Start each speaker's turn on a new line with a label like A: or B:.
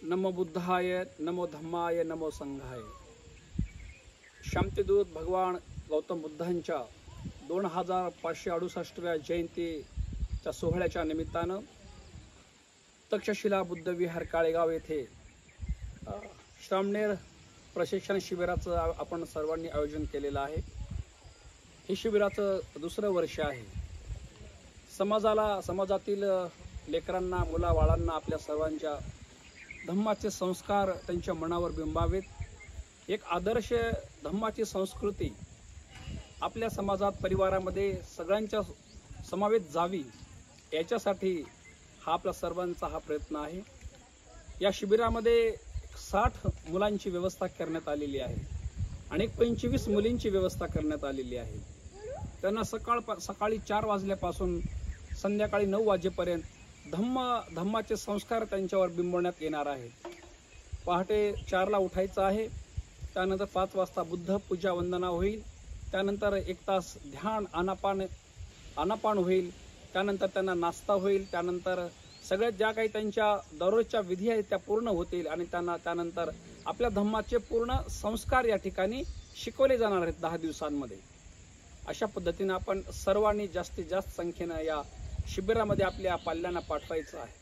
A: नमो बुद्धाय, नमो धम्माय, नमो संघाय। शांतिदूत भगवान गौतम बुद्धांच्या 2568व्या जयंतीच्या सोहळ्याच्या निमित्तानं तक्षशिला बुद्ध विहार काळेगाव येथे श्रामणेर प्रशिक्षण शिबिराचं आपण सर्वांनी आयोजन केलेलं आहे। हे शिबिराचं दुसरं वर्ष आहे। समाजातील लेकरांना, मुलाबाळांना आपल्या सर्वांच्या धम्माचे संस्कार त्यांच्या मनावर बिंबावेत, एक आदर्श धम्माची संस्कृती आपल्या समाजात, परिवारामध्ये सगळ्यांच्या समावेत जावी, याच्यासाठी हा आपला सर्वांचा हा प्रयत्न आहे। या शिबिरामध्ये 60 मुलांची व्यवस्था करण्यात आलेली आहे आणि 25 मुलींची व्यवस्था करण्यात आलेली आहे। त्यांना सकाळी 4 वाजल्यापासून संध्याकाळी 9 वाजेपर्यंत धम्माचे संस्कार त्यांच्यावर बिंबवण्यात येणार आहेत। पहाटे 4 ला उठायचं आहे, त्यानंतर 5 वाजता बुद्ध पूजा वंदना होईल, त्यानंतर 1 तास ध्यान आनापान होईल, त्यानंतर त्यांना नाश्ता होईल, त्यानंतर सगळ्यात ज्या काही त्यांच्या दररोजच्या विधी आहेत त्या पूर्ण होतील आणि त्यानंतर आपल्या धम्माचे पूर्ण संस्कार या ठिकाणी शिकवले जाणार आहेत 10 दिवसांमध्ये। अशा पद्धतीने आपण सर्वांनी जास्तीत जास्त संख्येने या शिबिरामध्ये आपल्या पाल्यांना पाठवायचं आहे।